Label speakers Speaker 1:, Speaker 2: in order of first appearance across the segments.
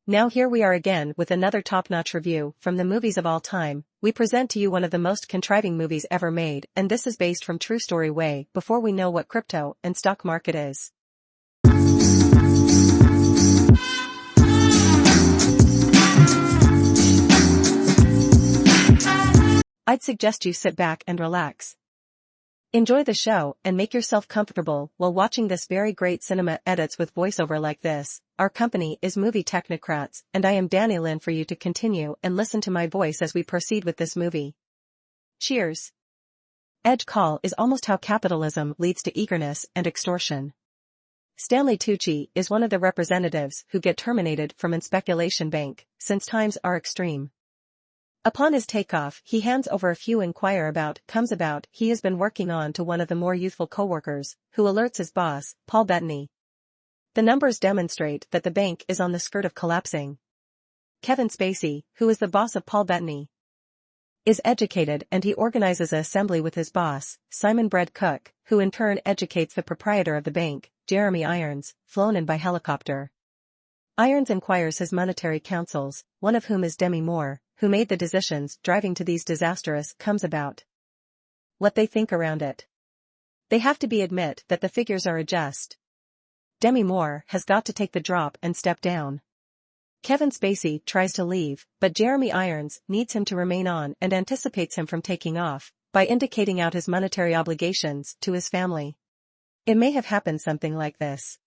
Speaker 1: Now here we are again with another top-notch review from the movies of all time. We present to you one of the most contriving movies ever made, and this is based from true story way before we know what crypto and stock market is. I'd suggest you sit back and relax. Enjoy the show and make yourself comfortable while watching this very great cinema edits with voiceover like this. Our company is Movie Technocrats, and I am Dani for you to continue and listen to my voice as we proceed with this movie. Cheers. Edge call is almost how capitalism leads to eagerness and extortion. Stanley Tucci is one of the representatives who get terminated from an speculation bank, since times are extreme. Upon his takeoff, he hands over a few comes about he has been working on to one of the more youthful coworkers, who alerts his boss, Paul Bettany. The numbers demonstrate that the bank is on the skirt of collapsing. Kevin Spacey, who is the boss of Paul Bettany, is educated and he organizes an assembly with his boss, Simon Bread Cook, who in turn educates the proprietor of the bank, Jeremy Irons, flown in by helicopter. Irons inquires his monetary counsels, one of whom is Demi Moore, who made the decisions driving to these disastrous comes about. What they think around it. They have to admit that the figures are adjust. Demi Moore has got to take the drop and step down. Kevin Spacey tries to leave, but Jeremy Irons needs him to remain on and anticipates him from taking off, by indicating out his monetary obligations to his family. It may have happened something like this.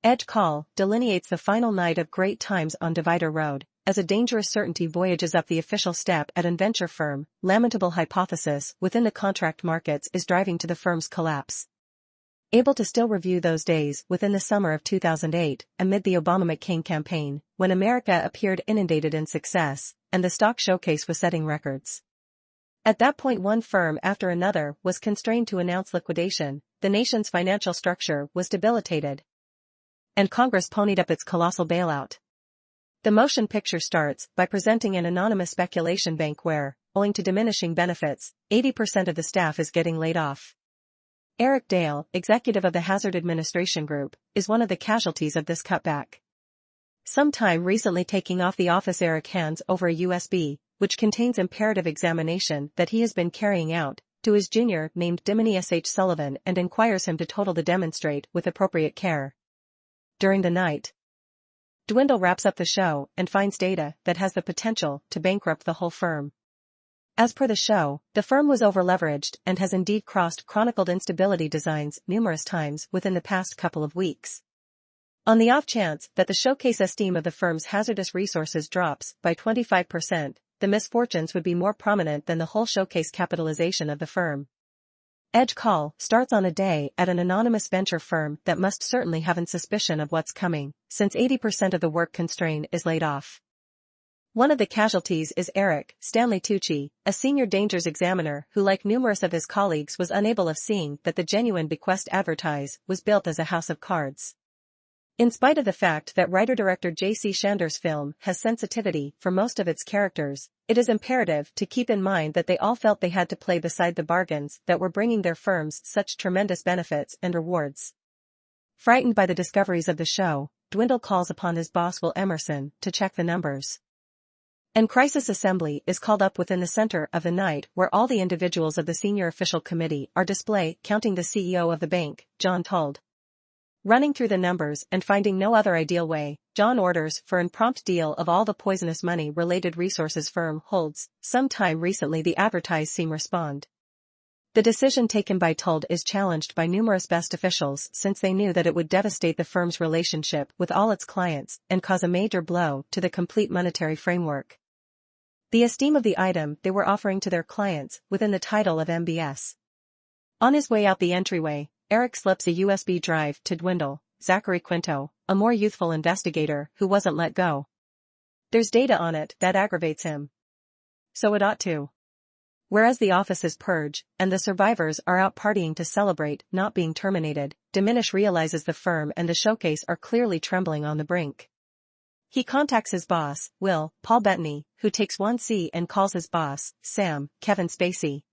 Speaker 1: Edge call delineates the final night of great times on Divider Road, as a dangerous certainty voyages up the official step at an venture firm. Lamentable hypothesis within the contract markets is driving to the firm's collapse. Able to still review those days within the summer of 2008, amid the Obama-McCain campaign, when America appeared inundated in success, and the stock showcase was setting records. At that point one firm after another was constrained to announce liquidation, the nation's financial structure was debilitated, and Congress ponied up its colossal bailout. The motion picture starts by presenting an anonymous speculation bank where, owing to diminishing benefits, 80% of the staff is getting laid off. Eric Dale, executive of the Hazard Administration Group, is one of the casualties of this cutback. Sometime recently taking off the office, Eric hands over a USB, which contains imperative examination that he has been carrying out, to his junior named Dimony S.H. Sullivan and inquires him to total the demonstrate with appropriate care. During the night, Dwindle wraps up the show and finds data that has the potential to bankrupt the whole firm. As per the show, the firm was over-leveraged and has indeed chronicled instability designs numerous times within the past couple of weeks. On the off chance that the showcase esteem of the firm's hazardous resources drops by 25%, the misfortunes would be more prominent than the whole showcase capitalization of the firm. Edge call starts on a day at an anonymous venture firm that must certainly have a suspicion of what's coming, since 80% of the work constraint is laid off. One of the casualties is Eric, Stanley Tucci, a senior dangers examiner who like numerous of his colleagues was unable of seeing that the genuine bequest advertise was built as a house of cards. In spite of the fact that writer-director J.C. Shander's film has sensitivity for most of its characters, it is imperative to keep in mind that they all felt they had to play beside the bargains that were bringing their firms such tremendous benefits and rewards. Frightened by the discoveries of the show, Dwindle calls upon his boss Will Emerson to check the numbers. An crisis assembly is called up within the center of the night where all the individuals of the senior official committee are displayed, counting the CEO of the bank, John Told. Running through the numbers and finding no other ideal way, John orders for an prompt deal of all the poisonous money-related resources firm holds. Sometime recently the advertised seem respond. The decision taken by Told is challenged by numerous best officials since they knew that it would devastate the firm's relationship with all its clients and cause a major blow to the complete monetary framework. The esteem of the item they were offering to their clients within the title of MBS. On his way out the entryway, Eric slips a USB drive to Dwindle, Zachary Quinto, a more youthful investigator who wasn't let go. There's data on it that aggravates him. So it ought to. Whereas the office is purge, and the survivors are out partying to celebrate not being terminated, Diminish realizes the firm and the showcase are clearly trembling on the brink. He contacts his boss, Paul Bettany, who takes 1C and calls his boss, Sam, Kevin Spacey.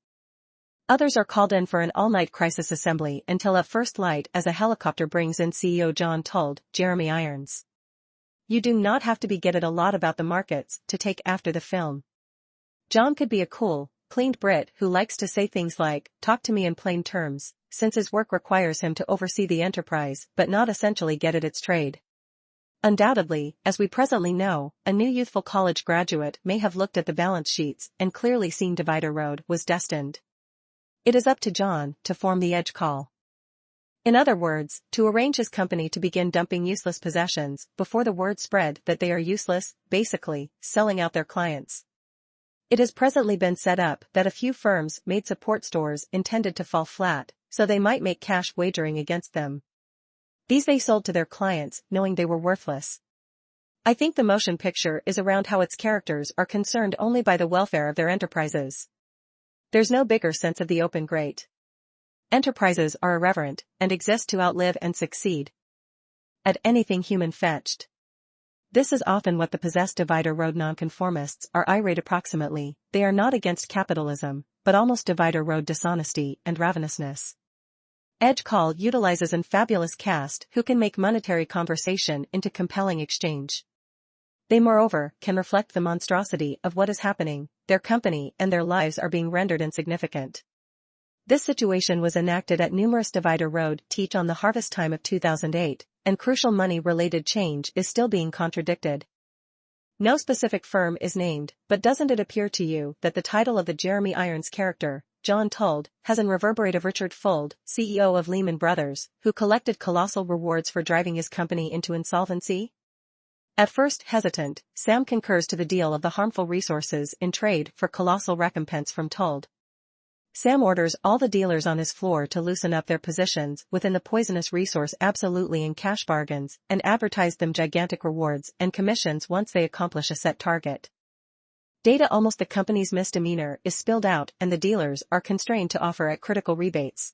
Speaker 1: Others are called in for an all-night crisis assembly until at first light as a helicopter brings in CEO John Told, Jeremy Irons. You do not have to be get it a lot about the markets to take after the film. John could be a cool, cleaned Brit who likes to say things like, "Talk to me in plain terms," since his work requires him to oversee the enterprise but not essentially get at its trade. Undoubtedly, as we presently know, a new youthful college graduate may have looked at the balance sheets and clearly seen Divider Road was destined. It is up to John to form the edge call. In other words, to arrange his company to begin dumping useless possessions before the word spread that they are useless, basically, selling out their clients. It has presently been set up that a few firms made support stores intended to fall flat, so they might make cash wagering against them. These they sold to their clients, knowing they were worthless. I think the motion picture is around how its characters are concerned only by the welfare of their enterprises. There's no bigger sense of the open grate. Enterprises are irreverent, and exist to outlive and succeed at anything human-fetched. This is often what the possessed Divider Road nonconformists are irate approximately. They are not against capitalism, but almost Divider Road dishonesty and ravenousness. Edge Call utilizes an fabulous cast who can make monetary conversation into compelling exchange. They moreover can reflect the monstrosity of what is happening. Their company and their lives are being rendered insignificant. This situation was enacted at numerous Divider Road teach on the harvest time of 2008, and crucial money-related change is still being contradicted. No specific firm is named, but doesn't it appear to you that the title of the Jeremy Irons character, John Told, has an reverberate of Richard Fuld, CEO of Lehman Brothers, who collected colossal rewards for driving his company into insolvency? At first hesitant, Sam concurs to the deal of the harmful resources in trade for colossal recompense from Told. Sam orders all the dealers on his floor to loosen up their positions within the poisonous resource absolutely in cash bargains and advertise them gigantic rewards and commissions once they accomplish a set target. Data almost the company's misdemeanor is spilled out and the dealers are constrained to offer at critical rebates.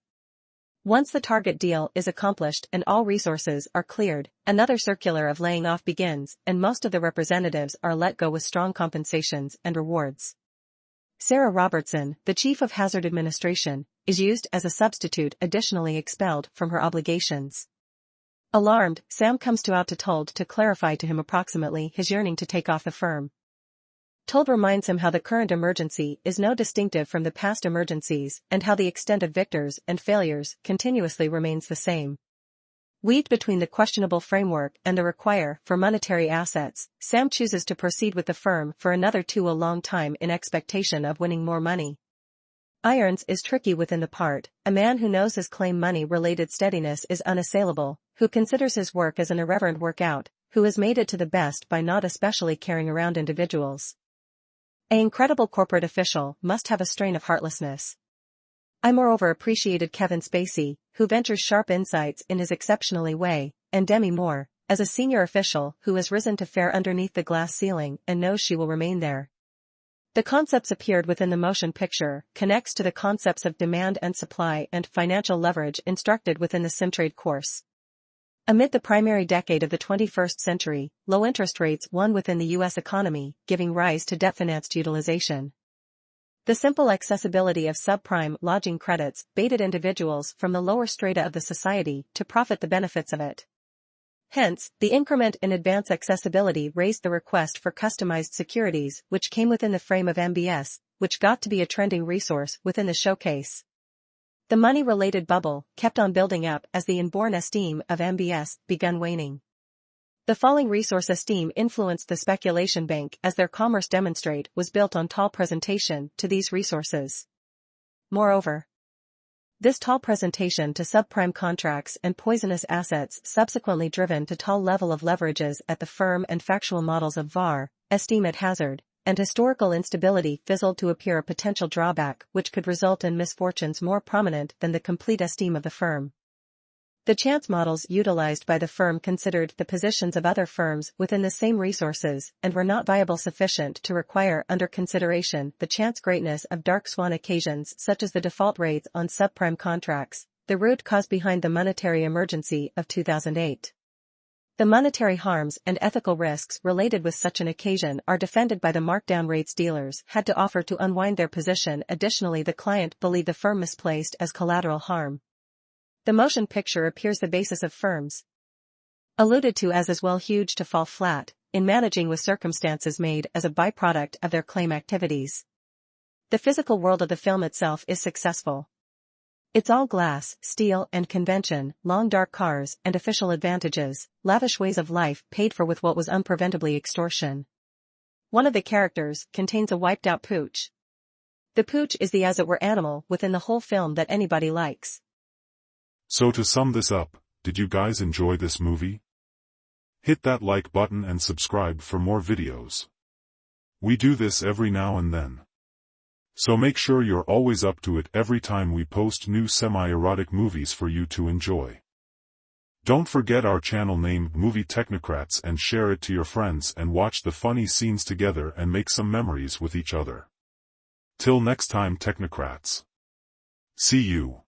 Speaker 1: Once the target deal is accomplished and all resources are cleared, another circular of laying off begins and most of the representatives are let go with strong compensations and rewards. Sarah Robertson, the chief of Hazard Administration, is used as a substitute additionally expelled from her obligations. Alarmed, Sam comes to Told to clarify to him approximately his yearning to take off the firm. Told reminds him how the current emergency is no distinctive from the past emergencies and how the extent of victors and failures continuously remains the same. Weaved between the questionable framework and the require for monetary assets, Sam chooses to proceed with the firm for another a long time in expectation of winning more money. Irons is tricky within the part, a man who knows his claim money-related steadiness is unassailable, who considers his work as an irreverent workout, who has made it to the best by not especially carrying around individuals. An incredible corporate official must have a strain of heartlessness. I moreover appreciated Kevin Spacey, who ventures sharp insights in his exceptionally way, and Demi Moore, as a senior official who has risen to fare underneath the glass ceiling and knows she will remain there. The concepts appeared within the motion picture connects to the concepts of demand and supply and financial leverage instructed within the Simtrade course. Amid the primary decade of the 21st century, low interest rates won within the U.S. economy, giving rise to debt-financed utilization. The simple accessibility of subprime lodging credits baited individuals from the lower strata of the society to profit the benefits of it. Hence, the increment in advance accessibility raised the request for customized securities which came within the frame of MBS, which got to be a trending resource within the showcase. The money-related bubble kept on building up as the inborn esteem of MBS begun waning. The falling resource esteem influenced the speculation bank as their commerce demonstrate was built on tall presentation to these resources. Moreover, this tall presentation to subprime contracts and poisonous assets subsequently driven to tall level of leverages at the firm and factual models of VAR, esteem at hazard, and historical instability fizzled to appear a potential drawback which could result in misfortunes more prominent than the complete esteem of the firm. The chance models utilized by the firm considered the positions of other firms within the same resources and were not viable sufficient to require under consideration the chance greatness of dark swan occasions such as the default rates on subprime contracts, the root cause behind the monetary emergency of 2008. The monetary harms and ethical risks related with such an occasion are defended by the markdown rates dealers had to offer to unwind their position. Additionally, the client believed the firm misplaced as collateral harm. The motion picture appears the basis of firms. alluded to as well huge to fall flat, in managing with circumstances made as a byproduct of their claim activities. The physical world of the film itself is successful. It's all glass, steel and convention, long dark cars and official advantages, lavish ways of life paid for with what was unpreventably extortion. One of the characters contains a wiped out pooch. The pooch is the as it were animal within the whole film that anybody likes.
Speaker 2: So to sum this up, did you guys enjoy this movie? Hit that like button and subscribe for more videos. We do this every now and then. So make sure you're always up to it every time we post new semi-erotic movies for you to enjoy. Don't forget our channel named Movie Technocrats and share it to your friends and watch the funny scenes together and make some memories with each other. Till next time, Technocrats. See you.